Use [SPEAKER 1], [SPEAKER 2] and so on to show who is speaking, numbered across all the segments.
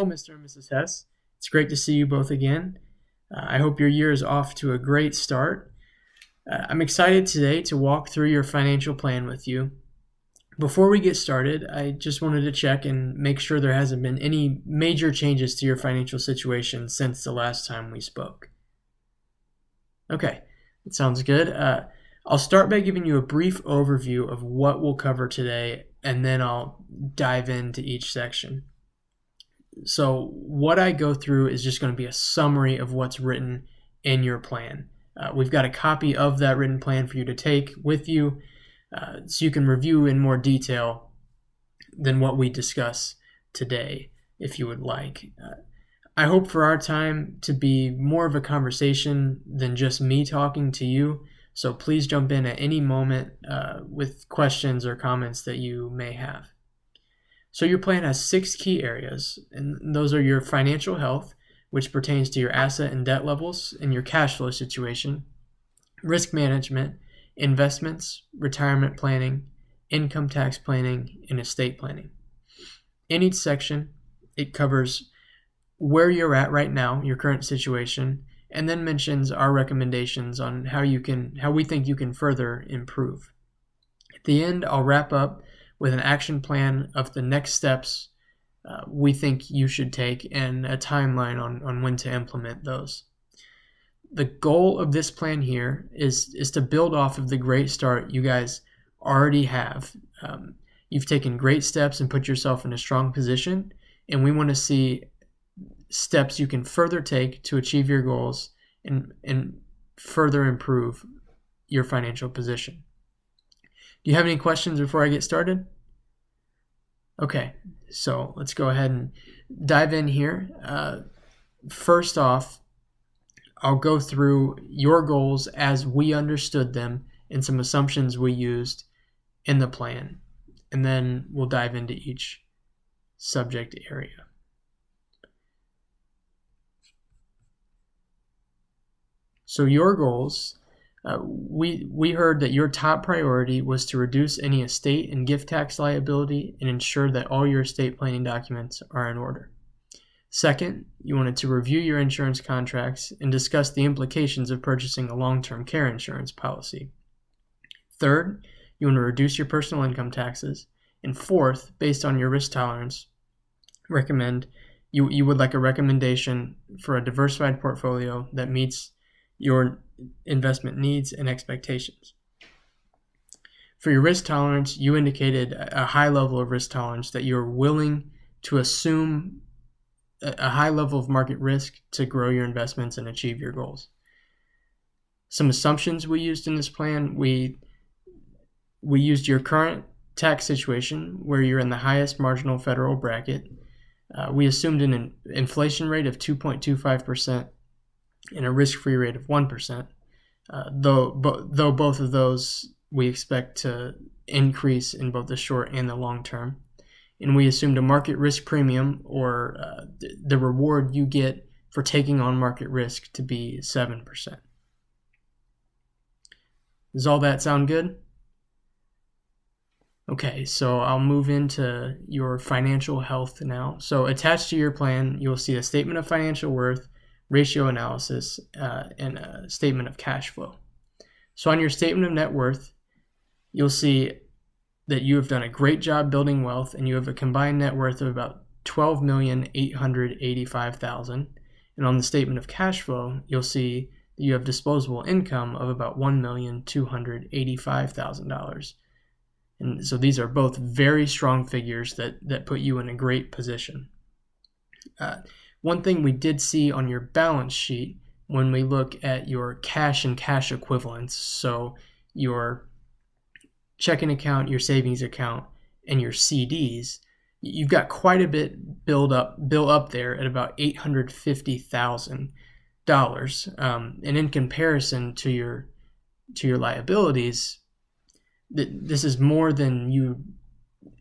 [SPEAKER 1] Hello, Mr. and Mrs. Hess. It's great to see you both again. I hope your year is off to a great start. I'm excited today to walk through your financial plan with you. Before we get started, I just wanted to check and make sure there hasn't been any major changes to your financial situation since the last time we spoke. Okay, that sounds good. I'll start by giving you a brief overview of what we'll cover today, and then I'll dive into each section. So what I go through is just going to be a summary of what's written in your plan. We've got a copy of that written plan for you to take with you so you can review in more detail than what we discuss today, if you would like. I hope for our time to be more of a conversation than just me talking to you, so please jump in at any moment with questions or comments that you may have. So your plan has 6 key areas, and those are your financial health, which pertains to your asset and debt levels and your cash flow situation, risk management, investments, retirement planning, income tax planning, and estate planning. In each section, it covers where you're at right now, your current situation, and then mentions our recommendations on how we think you can further improve. At the end, I'll wrap up with an action plan of the next steps we think you should take and a timeline on when to implement those. The goal of this plan here is to build off of the great start you guys already have. You've taken great steps and put yourself in a strong position, and we want to see steps you can further take to achieve your goals and further improve your financial position. Do you have any questions before I get started? Okay, so let's go ahead and dive in here. First off, I'll go through your goals as we understood them and some assumptions we used in the plan, and then we'll dive into each subject area. So your goals, we heard that your top priority was to reduce any estate and gift tax liability and ensure that all your estate planning documents are in order. Second, you wanted to review your insurance contracts and discuss the implications of purchasing a long-term care insurance policy. Third, you want to reduce your personal income taxes. And fourth, based on your risk tolerance, you would like a recommendation for a diversified portfolio that meets your investment needs and expectations. For your risk tolerance, you indicated a high level of risk tolerance, that you're willing to assume a high level of market risk to grow your investments and achieve your goals. Some assumptions we used in this plan, we used your current tax situation where you're in the highest marginal federal bracket. We assumed an inflation rate of 2.25% and a risk-free rate of 1%, though both of those we expect to increase in both the short and the long term. And we assumed a market risk premium, or the reward you get for taking on market risk, to be 7%. Does all that sound good? Okay, so I'll move into your financial health now. So attached to your plan, you'll see a statement of financial worth, ratio analysis, and a statement of cash flow. So on your statement of net worth, you'll see that you have done a great job building wealth, and you have a combined net worth of about $12,885,000. And on the statement of cash flow, you'll see that you have disposable income of about $1,285,000. And so these are both very strong figures that put you in a great position. One thing we did see on your balance sheet when we look at your cash and cash equivalents, so your checking account, your savings account, and your CDs, you've got quite a bit built up there at about $850,000. And in comparison to your liabilities, this is more than you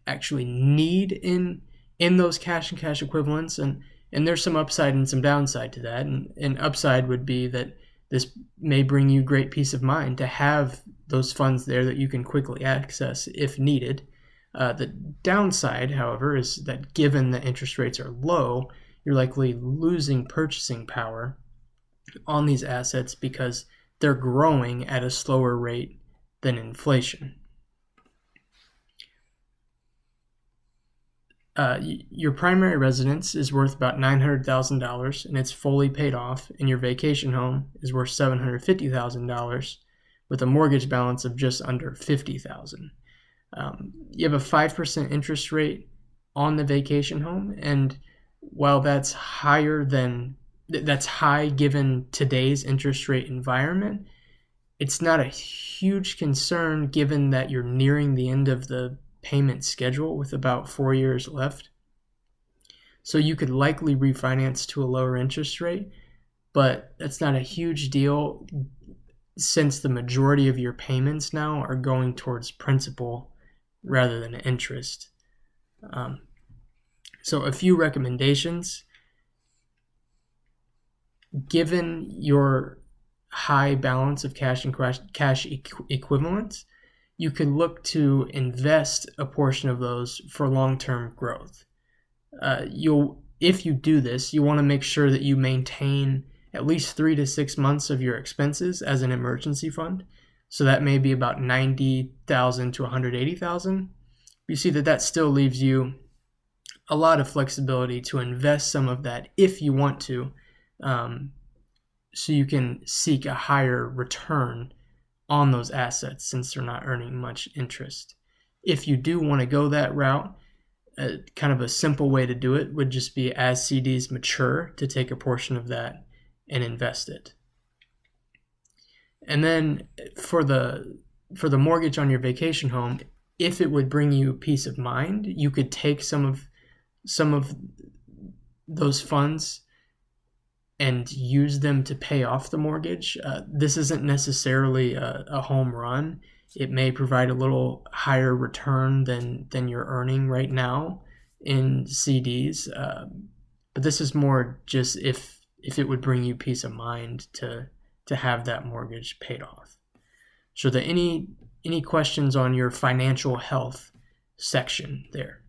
[SPEAKER 1] actually need in those cash and cash equivalents, and there's some upside and some downside to that. And upside would be that this may bring you great peace of mind to have those funds there that you can quickly access if needed. The downside, however, is that given the interest rates are low, you're likely losing purchasing power on these assets because they're growing at a slower rate than inflation. Your primary residence is worth about $900,000 and it's fully paid off, and your vacation home is worth $750,000 with a mortgage balance of just under $50,000. You have a 5% interest rate on the vacation home, and while that's high given today's interest rate environment, it's not a huge concern given that you're nearing the end of the payment schedule with about 4 years left. So you could likely refinance to a lower interest rate, but that's not a huge deal since the majority of your payments now are going towards principal rather than interest. So a few recommendations. Given your high balance of cash and cash equivalents, you could look to invest a portion of those for long-term growth. If you do this, you want to make sure that you maintain at least 3 to 6 months of your expenses as an emergency fund. So that may be about $90,000 to $180,000. You see that still leaves you a lot of flexibility to invest some of that if you want to, so you can seek a higher return on those assets since they're not earning much interest. If you do want to go that route, kind of a simple way to do it would just be as CDs mature to take a portion of that and invest it. And then for the mortgage on your vacation home, if it would bring you peace of mind, you could take some of those funds and use them to pay off the mortgage. This isn't necessarily a home run. It may provide a little higher return than you're earning right now in CDs, but this is more just if it would bring you peace of mind to have that mortgage paid off. So any questions on your financial health section there?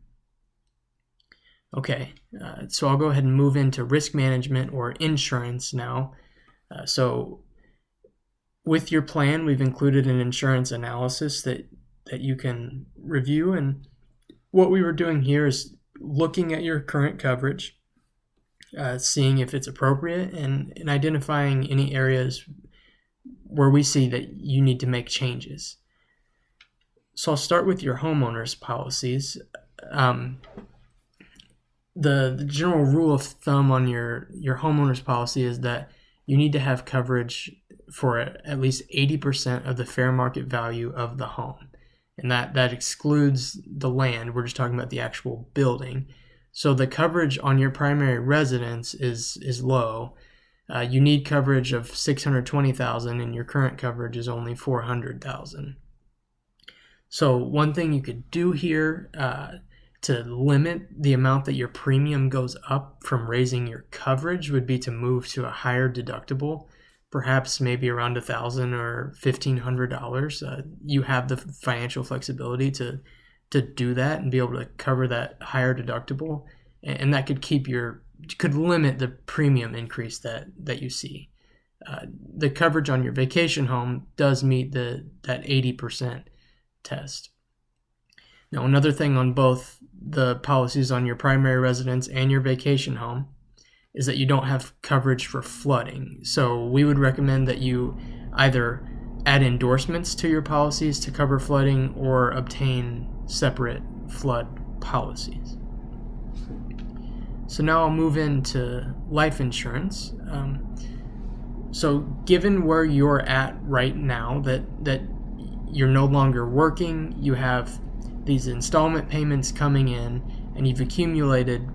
[SPEAKER 1] Okay, so I'll go ahead and move into risk management or insurance now. So with your plan, we've included an insurance analysis that you can review. And what we were doing here is looking at your current coverage, seeing if it's appropriate, and identifying any areas where we see that you need to make changes. So I'll start with your homeowner's policies. The general rule of thumb on your homeowner's policy is that you need to have coverage for at least 80% of the fair market value of the home. And that excludes the land. We're just talking about the actual building. So the coverage on your primary residence is low. You need coverage of $620,000 and your current coverage is only $400,000. So one thing you could do here to limit the amount that your premium goes up from raising your coverage would be to move to a higher deductible, perhaps maybe around $1,000 or $1,500. You have the financial flexibility to do that and be able to cover that higher deductible, and that could limit the premium increase that you see. The coverage on your vacation home does meet that 80% test. Now, another thing on both the policies on your primary residence and your vacation home is that you don't have coverage for flooding. So we would recommend that you either add endorsements to your policies to cover flooding or obtain separate flood policies. So now I'll move into life insurance. So given where you're at right now, that you're no longer working, you have these installment payments coming in, and you've accumulated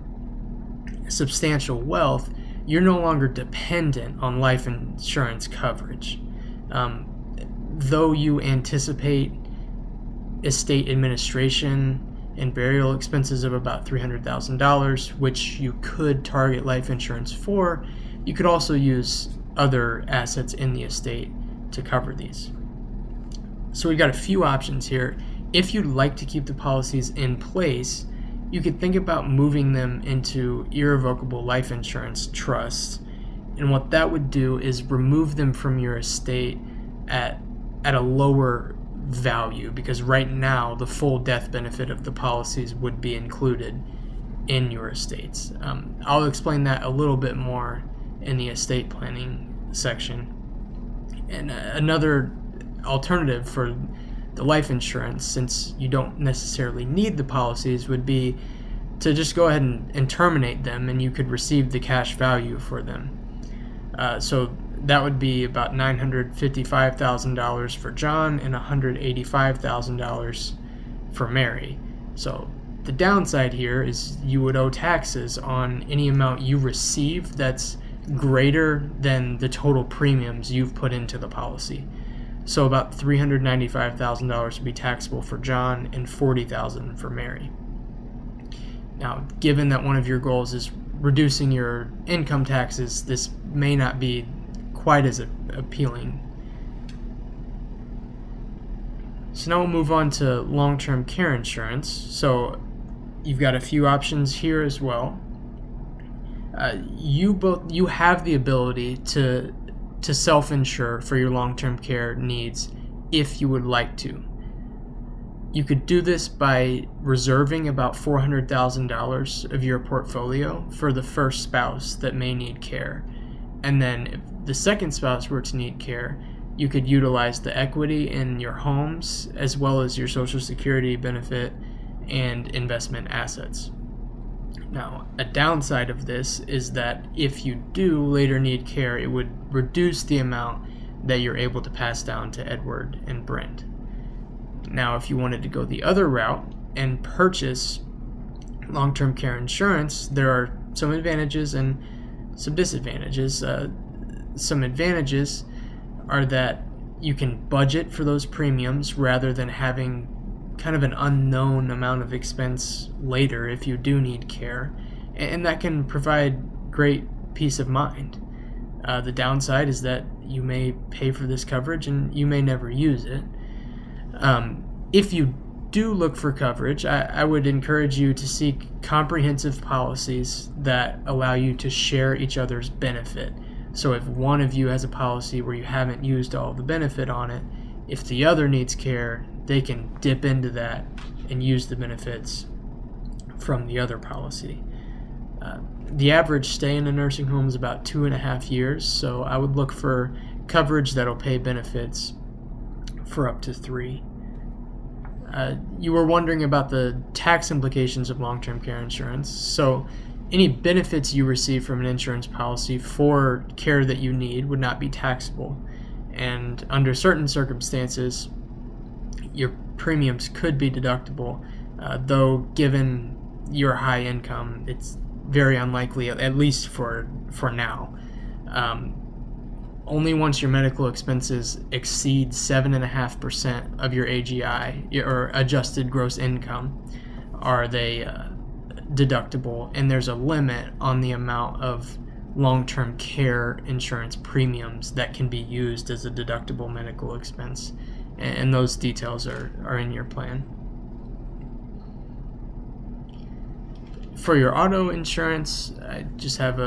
[SPEAKER 1] substantial wealth, you're no longer dependent on life insurance coverage. Though you anticipate estate administration and burial expenses of about $300,000, which you could target life insurance for, you could also use other assets in the estate to cover these. So we've got a few options here. If you'd like to keep the policies in place, you could think about moving them into irrevocable life insurance trusts. And what that would do is remove them from your estate at a lower value, because right now the full death benefit of the policies would be included in your estates. I'll explain that a little bit more in the estate planning section. And another alternative for the life insurance, since you don't necessarily need the policies, would be to just go ahead and terminate them, and you could receive the cash value for them. So that would be about $955,000 for John and $185,000 for Mary. So the downside here is you would owe taxes on any amount you receive that's greater than the total premiums you've put into the policy. So about $395,000 would be taxable for John and $40,000 for Mary. Now, given that one of your goals is reducing your income taxes, this may not be quite as appealing. So now we'll move on to long-term care insurance. So you've got a few options here as well. You have the ability to self-insure for your long-term care needs if you would like to. You could do this by reserving about $400,000 of your portfolio for the first spouse that may need care. And then if the second spouse were to need care, you could utilize the equity in your homes as well as your Social Security benefit and investment assets. Now, a downside of this is that if you do later need care, it would reduce the amount that you're able to pass down to Edward and Brent. Now, if you wanted to go the other route and purchase long-term care insurance, there are some advantages and some disadvantages. Some advantages are that you can budget for those premiums rather than having kind of an unknown amount of expense later if you do need care, and that can provide great peace of mind. The downside is that you may pay for this coverage and you may never use it. If you do look for coverage, I would encourage you to seek comprehensive policies that allow you to share each other's benefit. So if one of you has a policy where you haven't used all the benefit on it, if the other needs care, they can dip into that and use the benefits from the other policy. The average stay in a nursing home is about 2.5 years, so I would look for coverage that'll pay benefits for up to 3. You were wondering about the tax implications of long-term care insurance. So any benefits you receive from an insurance policy for care that you need would not be taxable. And under certain circumstances, your premiums could be deductible, though given your high income, it's very unlikely, at least for now. Only once your medical expenses exceed 7.5% of your AGI, or adjusted gross income, are they deductible, and there's a limit on the amount of long-term care insurance premiums that can be used as a deductible medical expense, and those details are in your plan. For your auto insurance, I just have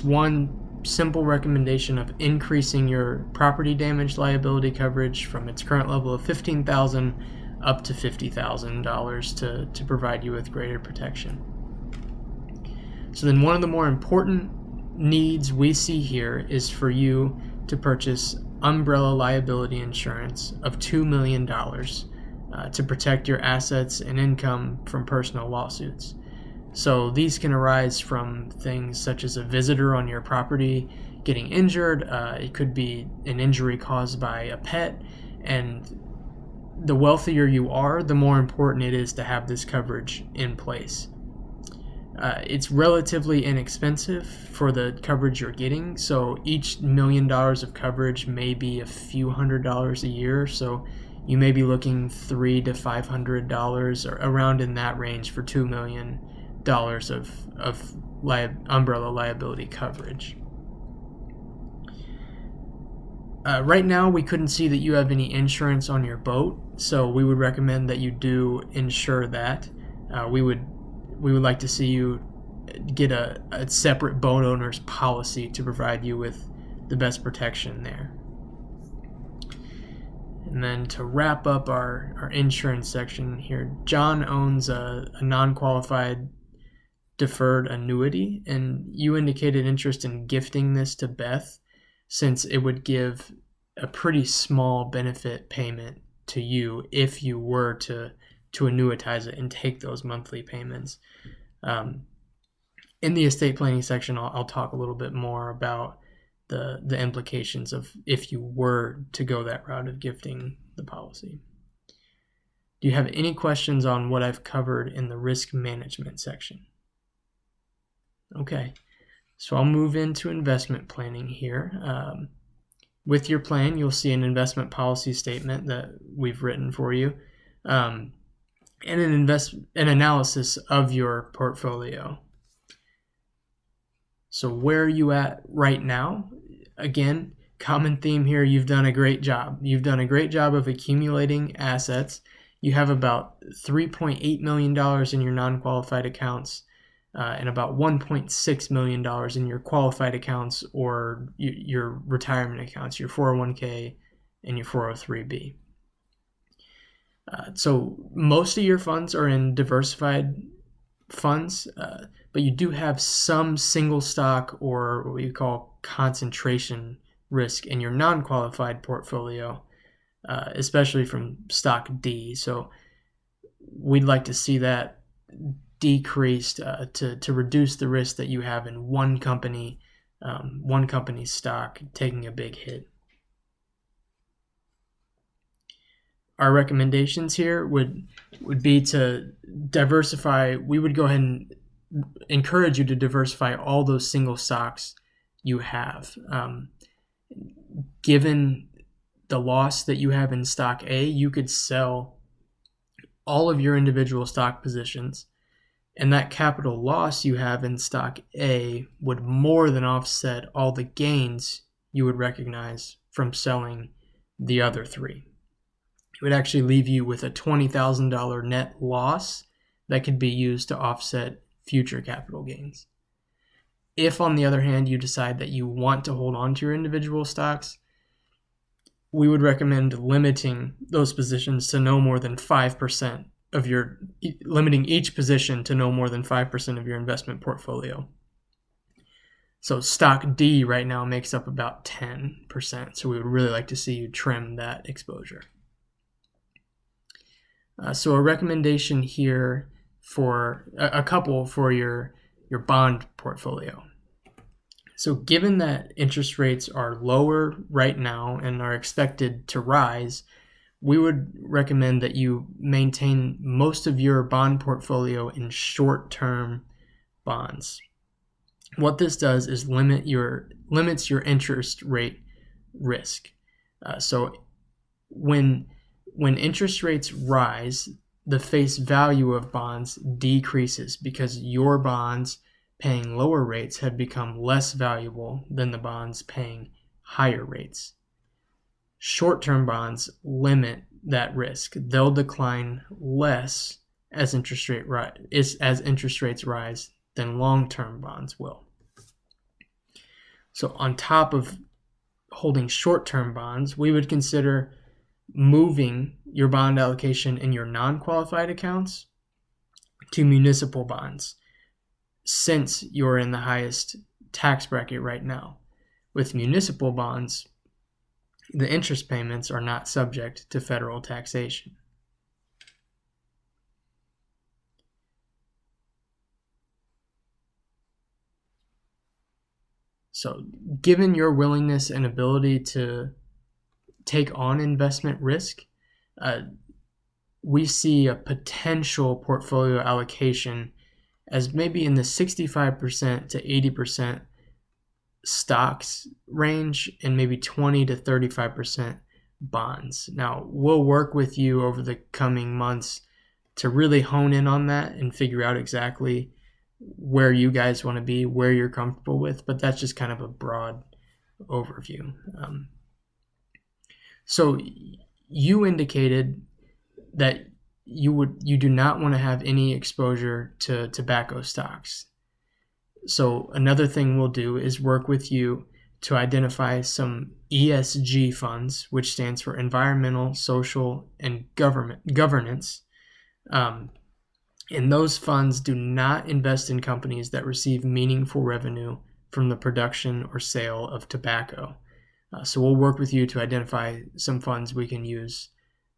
[SPEAKER 1] one simple recommendation of increasing your property damage liability coverage from its current level of $15,000 up to $50,000 to provide you with greater protection. So then one of the more important needs we see here is for you to purchase umbrella liability insurance of $2 million to protect your assets and income from personal lawsuits. So these can arise from things such as a visitor on your property getting injured. It could be an injury caused by a pet, and the wealthier you are, the more important it is to have this coverage in place. It's relatively inexpensive for the coverage you're getting, so each $1 million of coverage may be a few $100s a year, so you may be looking $300 to $500 or around in that range for $2 million of umbrella liability coverage. Right now, we couldn't see that you have any insurance on your boat, so we would recommend that you do insure that. We would we would like to see you get a separate boat owner's policy to provide you with the best protection there. And then to wrap up our insurance section here, John owns a non-qualified deferred annuity, and you indicated interest in gifting this to Beth since it would give a pretty small benefit payment to you if you were to annuitize it and take those monthly payments. In the estate planning section, I'll talk a little bit more about the implications of if you were to go that route of gifting the policy. Do you have any questions on what I've covered in the risk management section? Okay, so I'll move into investment planning here. With your plan, you'll see an investment policy statement that we've written for you, and an analysis of your portfolio. So where are you at right now? Again, common theme here, you've done a great job. You've done a great job of accumulating assets. You have about $3.8 million in your non-qualified accounts and about $1.6 million in your qualified accounts or your retirement accounts, your 401k and your 403b. So most of your funds are in diversified funds, but you do have some single stock or what we call concentration risk in your non-qualified portfolio, especially from stock D. So we'd like to see that decreased to reduce the risk that you have in one company's stock taking a big hit. Our recommendations here would be to diversify. We would go ahead and encourage you to diversify all those single stocks you have. Given the loss that you have in stock A, you could sell all of your individual stock positions, and that capital loss you have in stock A would more than offset all the gains you would recognize from selling the other three. It would actually leave you with a $20,000 net loss that could be used to offset future capital gains. If, on the other hand, you decide that you want to hold on to your individual stocks, we would recommend limiting those positions to no more than 5% of limiting each position to no more than 5% of your investment portfolio. So stock D right now makes up about 10%, so we would really like to see you trim that exposure. So a recommendation here for a couple for your bond portfolio. So given that interest rates are lower right now and are expected to rise, we would recommend that you maintain most of your bond portfolio in short-term bonds. What this does is limits your interest rate risk. So when interest rates rise, the face value of bonds decreases because your bonds paying lower rates have become less valuable than the bonds paying higher rates. Short-term bonds limit that risk. They'll decline less as interest rates rise than long-term bonds will. So on top of holding short-term bonds, we would consider moving your bond allocation in your non-qualified accounts to municipal bonds, since you're in the highest tax bracket right now. With municipal bonds, the interest payments are not subject to federal taxation. So, given your willingness and ability to take on investment risk, we see a potential portfolio allocation as maybe in the 65% to 80% stocks range and maybe 20 to 35% bonds. Now, we'll work with you over the coming months to really hone in on that and figure out exactly where you guys want to be, where you're comfortable with, but that's just kind of a broad overview. So you indicated that you do not want to have any exposure to tobacco stocks. So another thing we'll do is work with you to identify some ESG funds, which stands for environmental, social, and governance. And those funds do not invest in companies that receive meaningful revenue from the production or sale of tobacco. So we'll work with you to identify some funds we can use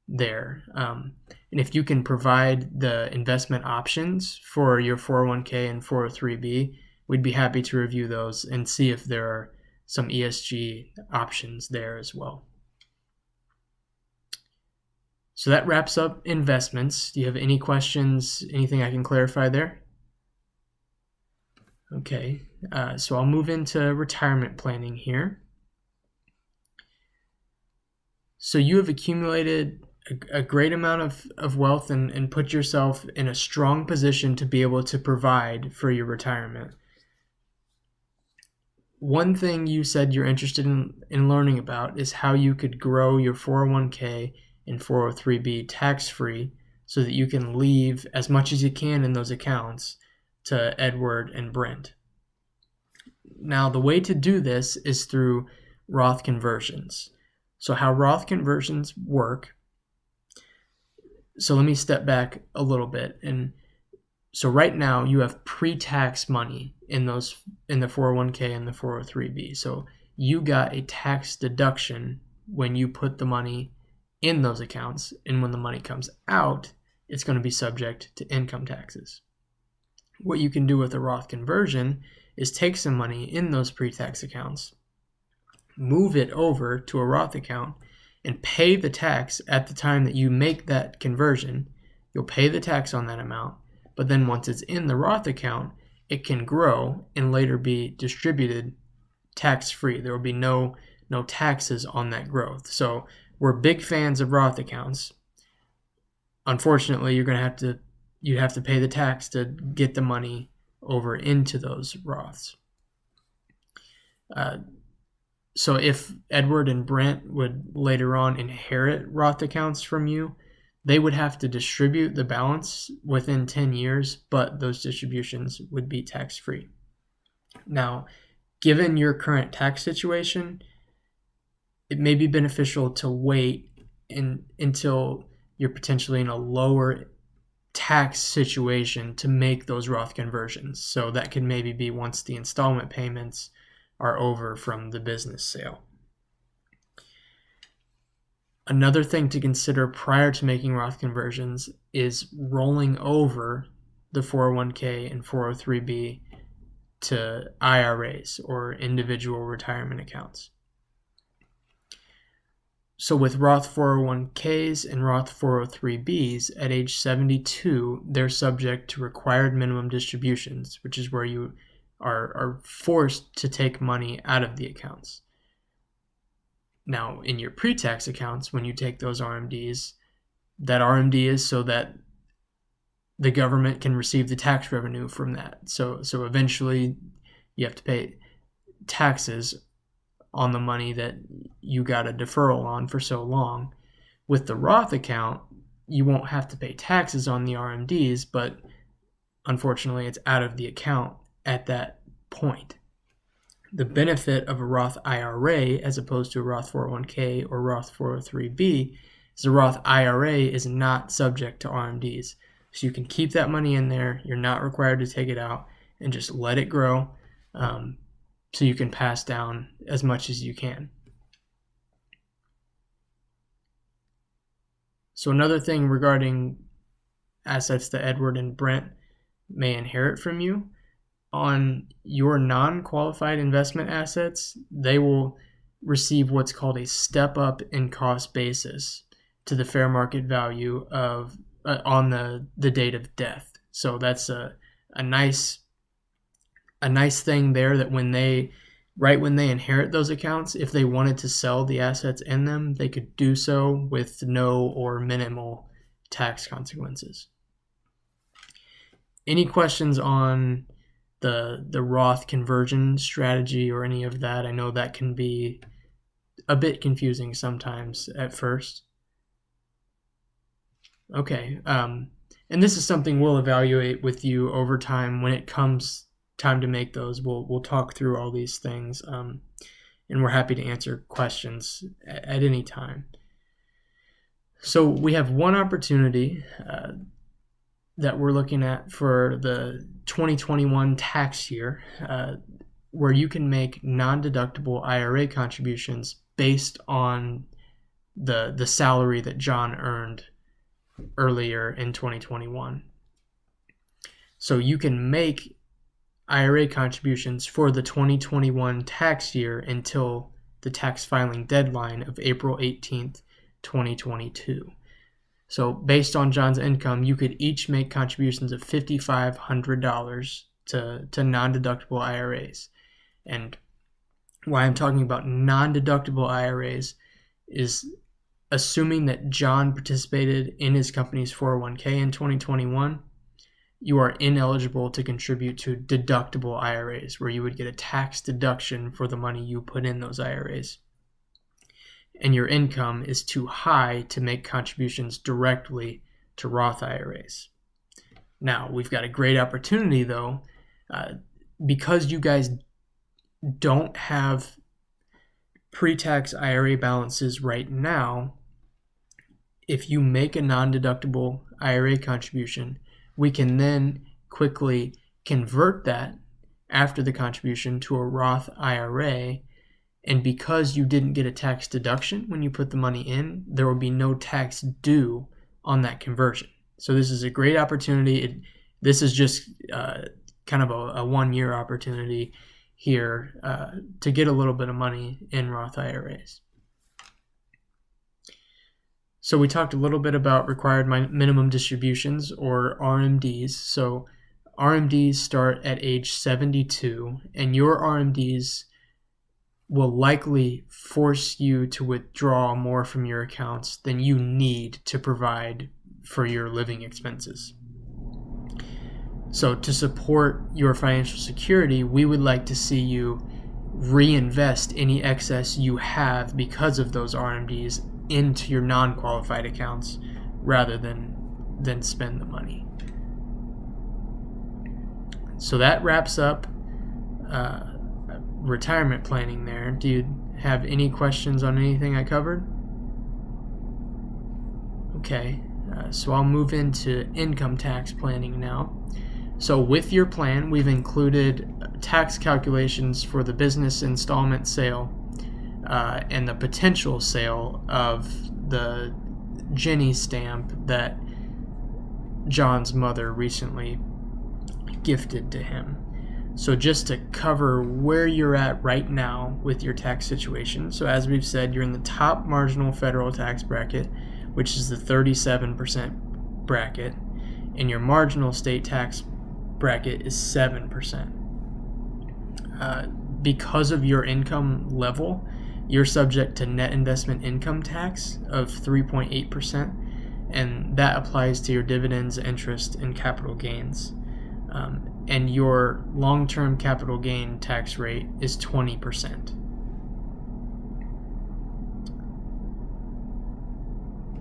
[SPEAKER 1] there. And if you can provide the investment options for your 401k and 403b, we'd be happy to review those and see if there are some ESG options there as well. So that wraps up investments. Do you have any questions, anything I can clarify there? Okay, so I'll move into retirement planning here. So you have accumulated a great amount of wealth and put yourself in a strong position to be able to provide for your retirement. One thing you said you're interested in learning about is how you could grow your 401k and 403b tax-free so that you can leave as much as you can in those accounts to Edward and Brent. Now, the way to do this is through Roth conversions. So how Roth conversions work, so let me step back a little bit. And so right now you have pre-tax money in the 401k and the 403b. So you got a tax deduction when you put the money in those accounts, and when the money comes out, it's going to be subject to income taxes. What you can do with a Roth conversion is take some money in those pre-tax accounts, move it over to a Roth account, and pay the tax at the time that you make that conversion. You'll pay the tax on that amount, but then once it's in the Roth account, it can grow and later be distributed tax-free. There will be no taxes on that growth. So we're big fans of Roth accounts. Unfortunately, you'd have to pay the tax to get the money over into those Roths. So if Edward and Brent would later on inherit Roth accounts from you, they would have to distribute the balance within 10 years, but those distributions would be tax-free. Now, given your current tax situation, it may be beneficial to wait until you're potentially in a lower tax situation to make those Roth conversions. So that could maybe be once the installment payments are over from the business sale. Another thing to consider prior to making Roth conversions is rolling over the 401k and 403b to IRAs, or individual retirement accounts. So with Roth 401ks and Roth 403bs, at age 72, they're subject to required minimum distributions, which is where you are forced to take money out of the accounts. Now, in your pre-tax accounts, when you take those RMDs, that RMD is so that the government can receive the tax revenue from that. So eventually you have to pay taxes on the money that you got a deferral on for so long. With the Roth account, you won't have to pay taxes on the RMDs, but unfortunately it's out of the account at that point. The benefit of a Roth IRA as opposed to a Roth 401k or Roth 403b is a Roth IRA is not subject to RMDs. So you can keep that money in there. You're not required to take it out and just let it grow, so you can pass down as much as you can. So another thing regarding assets that Edward and Brent may inherit from you, on your non-qualified investment assets, they will receive what's called a step-up in cost basis to the fair market value of on the date of death. So that's a nice thing there, that when they inherit those accounts, if they wanted to sell the assets in them, they could do so with no or minimal tax consequences. Any questions on the Roth conversion strategy or any of that? I know that can be a bit confusing sometimes at first. Okay. And this is something we'll evaluate with you over time when it comes time to make those. We'll talk through all these things, and we're happy to answer questions at any time. So we have one opportunity that we're looking at for the 2021 tax year, where you can make non-deductible IRA contributions based on the salary that John earned earlier in 2021. So you can make IRA contributions for the 2021 tax year until the tax filing deadline of April 18th, 2022. So based on John's income, you could each make contributions of $5,500 to non-deductible IRAs. And why I'm talking about non-deductible IRAs is assuming that John participated in his company's 401k in 2021, you are ineligible to contribute to deductible IRAs, where you would get a tax deduction for the money you put in those IRAs. And your income is too high to make contributions directly to Roth IRAs. Now, we've got a great opportunity, though, because you guys don't have pre-tax IRA balances right now. If you make a non-deductible IRA contribution, we can then quickly convert that after the contribution to a Roth IRA. And because you didn't get a tax deduction when you put the money in, there will be no tax due on that conversion. So this is a great opportunity. This is just kind of a one-year opportunity here to get a little bit of money in Roth IRAs. So we talked a little bit about required minimum distributions, or RMDs. So RMDs start at age 72, and your RMDs will likely force you to withdraw more from your accounts than you need to provide for your living expenses. So to support your financial security, we would like to see you reinvest any excess you have because of those RMDs into your non-qualified accounts rather than spend the money. So that wraps up retirement planning there. Do you have any questions on anything I covered? Okay, so I'll move into income tax planning now. So with your plan, we've included tax calculations for the business installment sale and the potential sale of the Jenny stamp that John's mother recently gifted to him. So just to cover where you're at right now with your tax situation. So as we've said, you're in the top marginal federal tax bracket, which is the 37% bracket, and your marginal state tax bracket is 7%. Because of your income level, you're subject to net investment income tax of 3.8%, and that applies to your dividends, interest, and capital gains. And your long-term capital gain tax rate is 20%.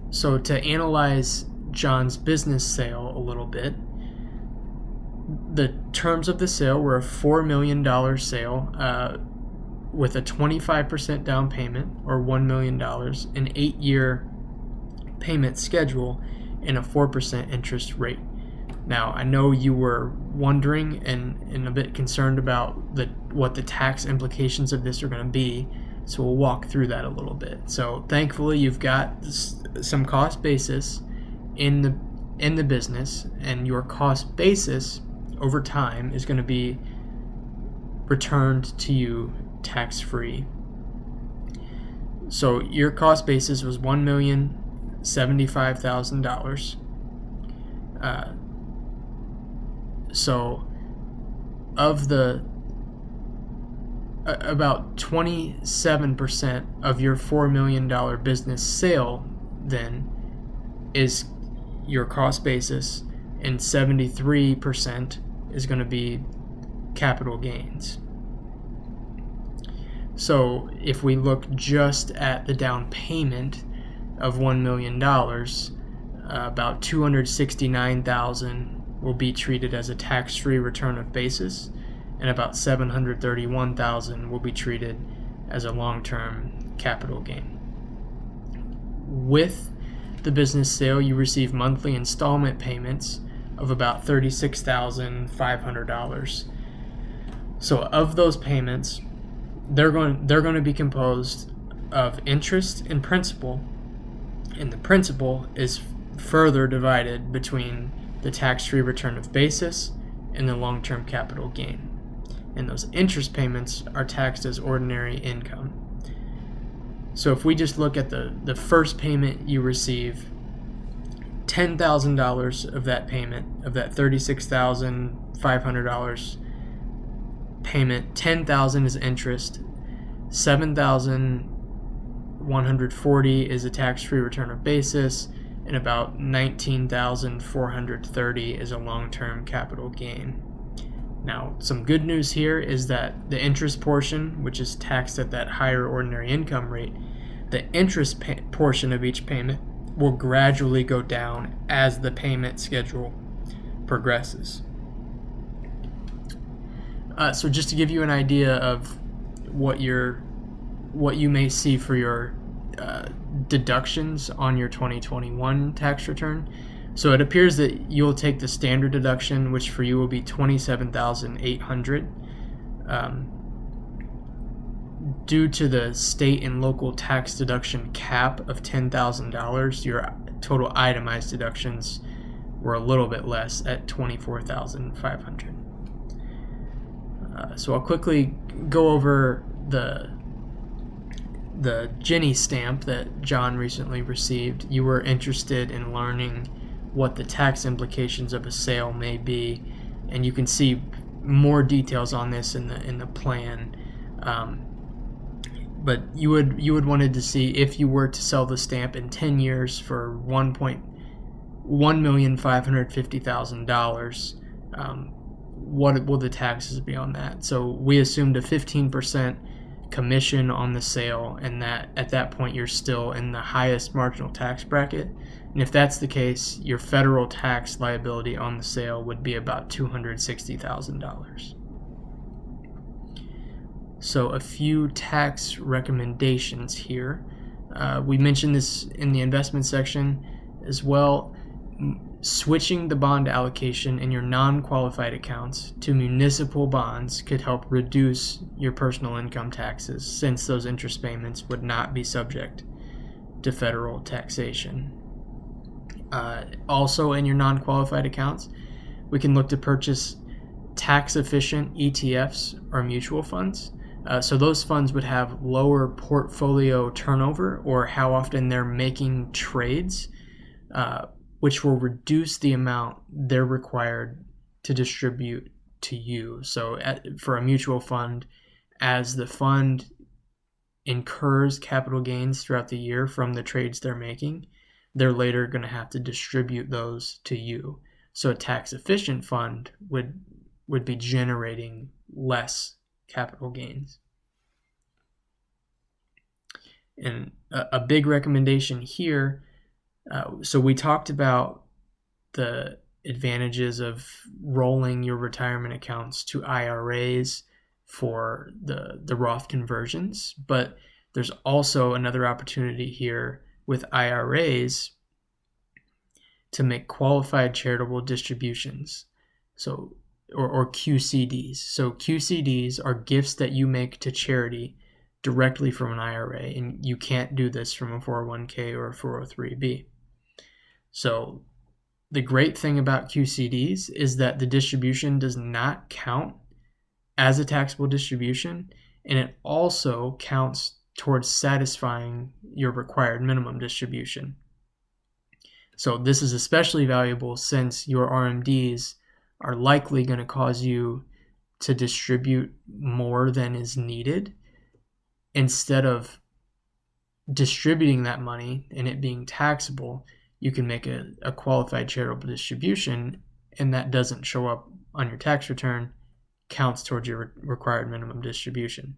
[SPEAKER 1] So to analyze John's business sale a little bit, the terms of the sale were a $4 million sale with a 25% down payment, or $1 million, an 8-year payment schedule, and a 4% interest rate. Now, I know you were wondering and a bit concerned about what the tax implications of this are going to be, so we'll walk through that a little bit. So thankfully, you've got some cost basis in the business, and your cost basis over time is going to be returned to you tax-free. So your cost basis was $1,075,000. So of the about 27% of your $4 million business sale then is your cost basis, and 73% is going to be capital gains. So if we look just at the down payment of $1 million, about $269,000 will be treated as a tax-free return of basis, and about $731,000 will be treated as a long-term capital gain. With the business sale, you receive monthly installment payments of about $36,500. So of those payments, they're going to be composed of interest and principal, and the principal is further divided between the tax-free return of basis and the long-term capital gain. And those interest payments are taxed as ordinary income. So if we just look at the first payment you receive, $10,000 of that payment, of that $36,500 payment, $10,000 is interest, $7,140 is a tax-free return of basis, and about $19,430 is a long-term capital gain. Now, some good news here is that the interest portion, which is taxed at that higher ordinary income rate, the interest portion of each payment will gradually go down as the payment schedule progresses. So just to give you an idea of what you may see for your deductions on your 2021 tax return. So it appears that you'll take the standard deduction, which for you will be $27,800. Due to the state and local tax deduction cap of $10,000, your total itemized deductions were a little bit less at $24,500. So I'll quickly go over the Ginny stamp that John recently received. You were interested in learning what the tax implications of a sale may be, and you can see more details on this in the plan. But you would wanted to see if you were to sell the stamp in 10 years for $1,550,000, what will the taxes be on that? So we assumed a 15% commission on the sale, and that at that point you're still in the highest marginal tax bracket. And if that's the case, your federal tax liability on the sale would be about $260,000. So a few tax recommendations here. We mentioned this in the investment section as well. Switching the bond allocation in your non-qualified accounts to municipal bonds could help reduce your personal income taxes, since those interest payments would not be subject to federal taxation. Also, in your non-qualified accounts, we can look to purchase tax-efficient ETFs or mutual funds. So those funds would have lower portfolio turnover, or how often they're making trades, which will reduce the amount they're required to distribute to you. So for a mutual fund, as the fund incurs capital gains throughout the year from the trades they're making, they're later going to have to distribute those to you. So a tax-efficient fund would be generating less capital gains. And a big recommendation here, so we talked about the advantages of rolling your retirement accounts to IRAs for the Roth conversions, but there's also another opportunity here with IRAs to make qualified charitable distributions, so or QCDs. So QCDs are gifts that you make to charity directly from an IRA, and you can't do this from a 401k or a 403b. So the great thing about QCDs is that the distribution does not count as a taxable distribution, and it also counts towards satisfying your required minimum distribution. So this is especially valuable since your RMDs are likely going to cause you to distribute more than is needed. Instead of distributing that money and it being taxable, you can make a qualified charitable distribution, and that doesn't show up on your tax return, counts towards your required minimum distribution.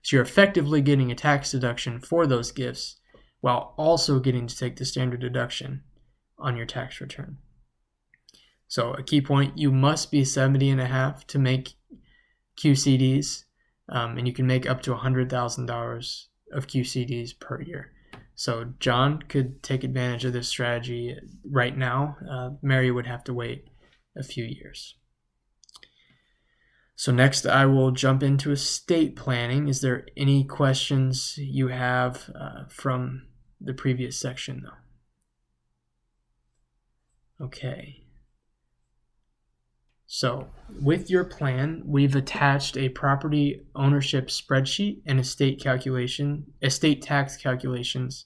[SPEAKER 1] So you're effectively getting a tax deduction for those gifts while also getting to take the standard deduction on your tax return. So a key point, you must be 70 and a half to make QCDs, and you can make up to $100,000 of QCDs per year. So John could take advantage of this strategy right now. Mary would have to wait a few years. So next I will jump into estate planning. Is there any questions you have from the previous section though? Okay. So with your plan, we've attached a property ownership spreadsheet and estate tax calculations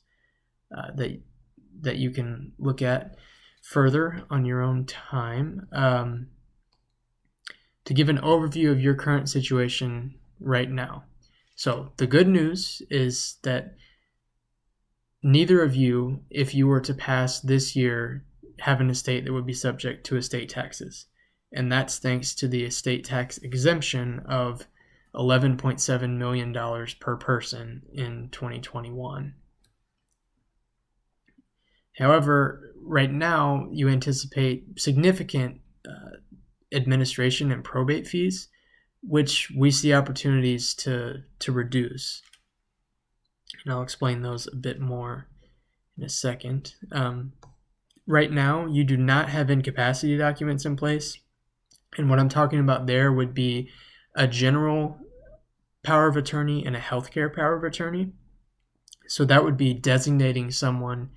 [SPEAKER 1] that you can look at further on your own time. To give an overview of your current situation right now. So the good news is that neither of you, if you were to pass this year, have an estate that would be subject to estate taxes. And that's thanks to the estate tax exemption of $11.7 million per person in 2021. However, right now you anticipate significant administration and probate fees, which we see opportunities to reduce. And I'll explain those a bit more in a second. Right now, you do not have incapacity documents in place. And what I'm talking about there would be a general power of attorney and a healthcare power of attorney. So that would be designating someone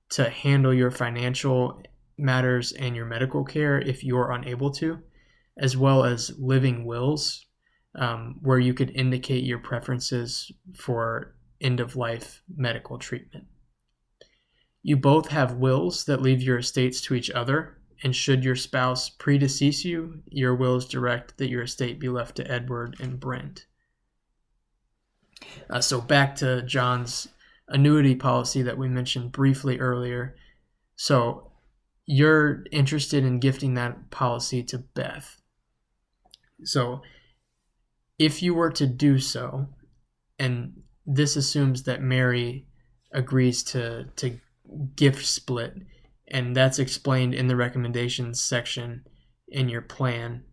[SPEAKER 1] to handle your financial matters and your medical care if you're unable to, as well as living wills, where you could indicate your preferences for end-of-life medical treatment. You both have wills that leave your estates to each other, and should your spouse predecease you, your wills direct that your estate be left to Edward and Brent. So back to John's annuity policy that we mentioned briefly earlier. So you're interested in gifting that policy to Beth. So if you were to do so, and this assumes that Mary agrees to gift split, and that's explained in the recommendations section in your plan,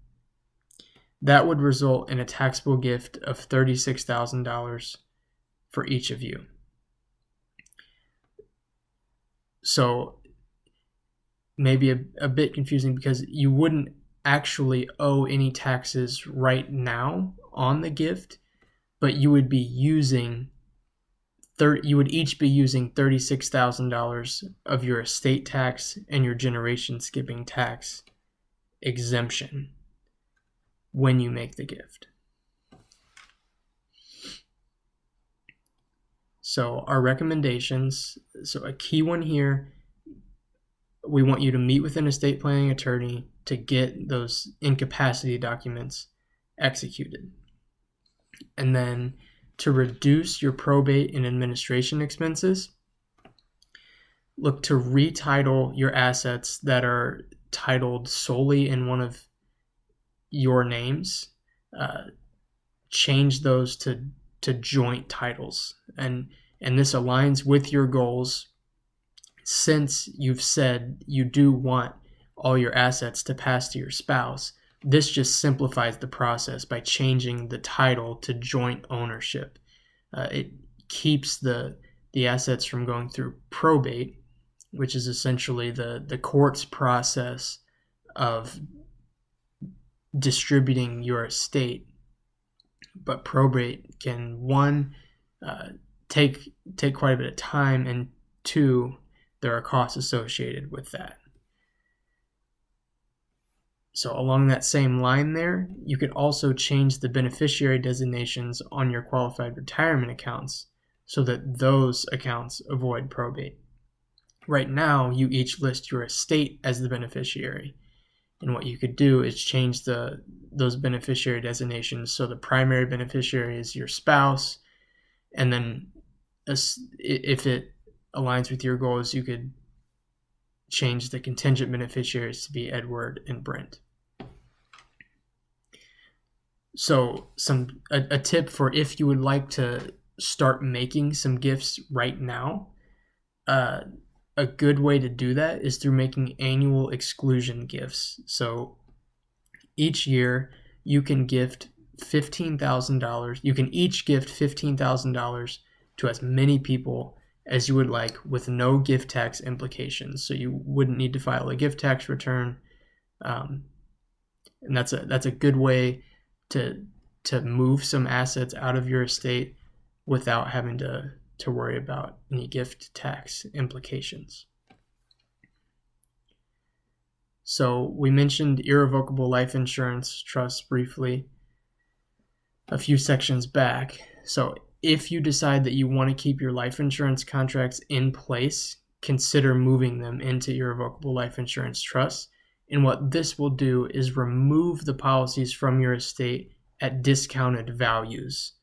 [SPEAKER 1] that would result in a taxable gift of $36,000 for each of you. So maybe a bit confusing because you wouldn't actually owe any taxes right now on the gift, but you would be using you would each be using $36,000 of your estate tax and your generation skipping tax exemption when you make the gift. So our recommendations, so a key one here, we want you to meet with an estate planning attorney to get those incapacity documents executed. And then to reduce your probate and administration expenses, look to retitle your assets that are titled solely in one of your names. Change those to joint titles. And this aligns with your goals, since you've said you do want all your assets to pass to your spouse. This just simplifies the process by changing the title to joint ownership. It keeps the assets from going through probate, which is essentially the court's process of distributing your estate. But probate can, one, take quite a bit of time, and two, there are costs associated with that. So along that same line there, you could also change the beneficiary designations on your qualified retirement accounts so that those accounts avoid probate. Right now, you each list your estate as the beneficiary. And what you could do is change those beneficiary designations so the primary beneficiary is your spouse, and then if it aligns with your goals, you could change the contingent beneficiaries to be Edward and Brent. So a tip for if you would like to start making some gifts right now, a good way to do that is through making annual exclusion gifts. So each year you can gift $15,000. You can each gift $15,000 to as many people as you would like with no gift tax implications. So you wouldn't need to file a gift tax return. And that's a good way to move some assets out of your estate without having to worry about any gift tax implications. So we mentioned irrevocable life insurance trusts briefly a few sections back. So if you decide that you want to keep your life insurance contracts in place, consider moving them into irrevocable life insurance trusts. And what this will do is remove the policies from your estate at discounted values.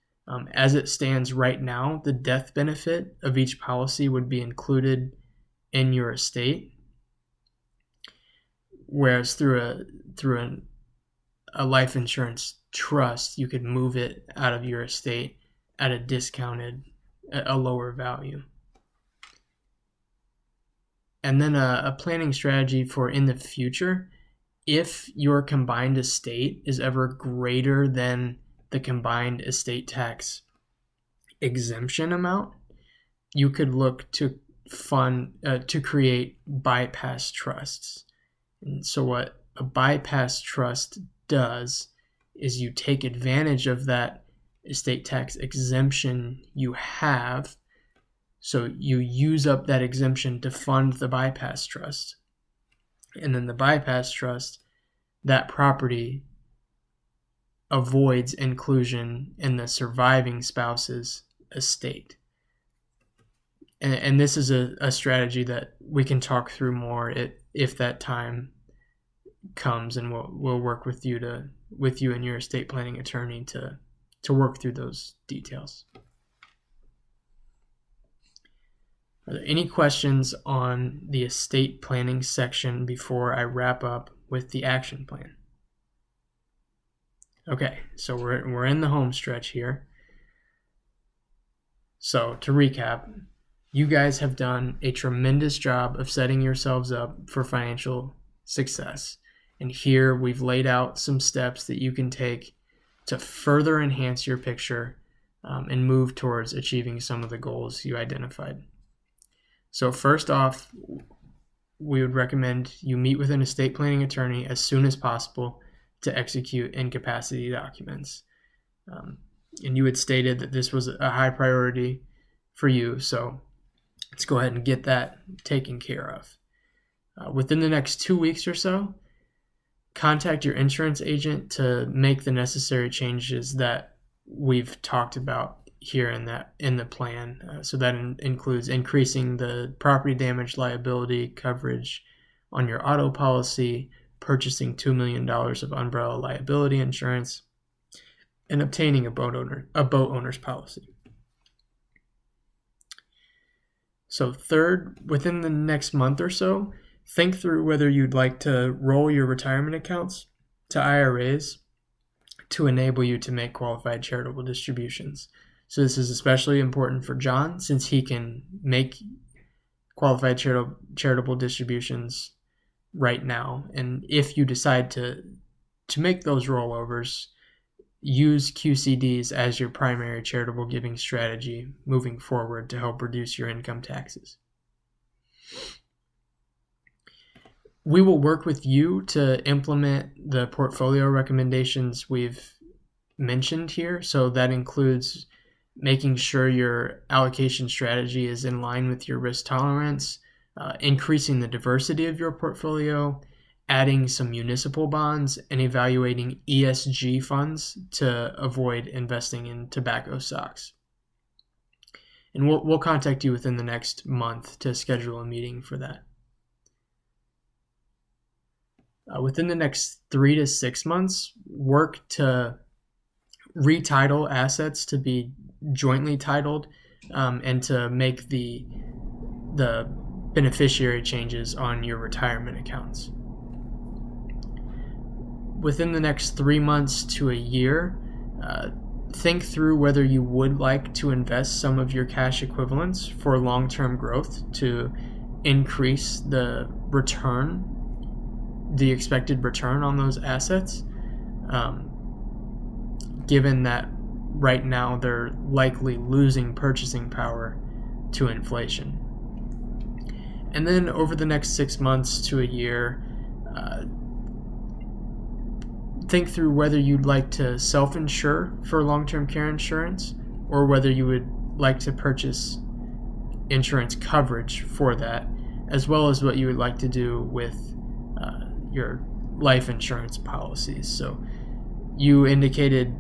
[SPEAKER 1] As it stands right now, the death benefit of each policy would be included in your estate, whereas through a life insurance trust, you could move it out of your estate at a lower value. And then a planning strategy for in the future, if your combined estate is ever greater than the combined estate tax exemption amount, you could look to create bypass trusts. And so what a bypass trust does is you take advantage of that estate tax exemption you have. So you use up that exemption to fund the bypass trust. And then the bypass trust, that property avoids inclusion in the surviving spouse's estate. And this is a strategy that we can talk through more if that time comes, and we'll work with you and your estate planning attorney to work through those details. Are there any questions on the estate planning section before I wrap up with the action plan? Okay, so we're in the home stretch here. So to recap, you guys have done a tremendous job of setting yourselves up for financial success. And here we've laid out some steps that you can take to further enhance your picture and move towards achieving some of the goals you identified. So first off, we would recommend you meet with an estate planning attorney as soon as possible to execute incapacity documents. And you had stated that this was a high priority for you, so let's go ahead and get that taken care of. Within the next 2 weeks or so, contact your insurance agent to make the necessary changes that we've talked about here in the plan. So that includes increasing the property damage liability coverage on your auto policy, purchasing $2 million of umbrella liability insurance, and obtaining a boat owner's policy. So third, within the next month or so, think through whether you'd like to roll your retirement accounts to IRAs to enable you to make qualified charitable distributions. So this is especially important for John, since he can make qualified charitable distributions right now. And if you decide to make those rollovers, use QCDs as your primary charitable giving strategy moving forward to help reduce your income taxes. We will work with you to implement the portfolio recommendations we've mentioned here. So that includes making sure your allocation strategy is in line with your risk tolerance, increasing the diversity of your portfolio, adding some municipal bonds, and evaluating ESG funds to avoid investing in tobacco stocks. And we'll contact you within the next month to schedule a meeting for that. Within the next 3 to 6 months, work to retitle assets to be jointly titled and to make the beneficiary changes on your retirement accounts. Within the next 3 months to a year, think through whether you would like to invest some of your cash equivalents for long-term growth to increase the return, the expected return on those assets, given that right now they're likely losing purchasing power to inflation. And then over the next 6 months to a year, think through whether you'd like to self-insure for long-term care insurance or whether you would like to purchase insurance coverage for that, as well as what you would like to do with your life insurance policies. So you indicated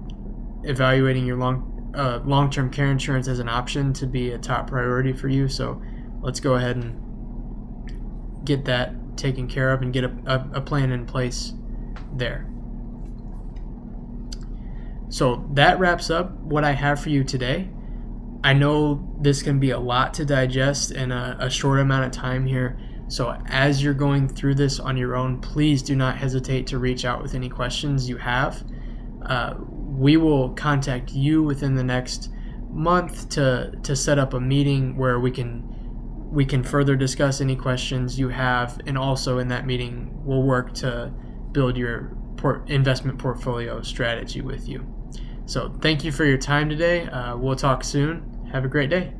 [SPEAKER 1] evaluating your long-term care insurance as an option to be a top priority for you. So let's go ahead and get that taken care of and get a plan in place there. So that wraps up what I have for you today. I know this can be a lot to digest in a short amount of time here. So as you're going through this on your own, please do not hesitate to reach out with any questions you have. We will contact you within the next month to set up a meeting where we can further discuss any questions you have, and also in that meeting we'll work to build your investment portfolio strategy with you. So thank you for your time today. We'll talk soon. Have a great day.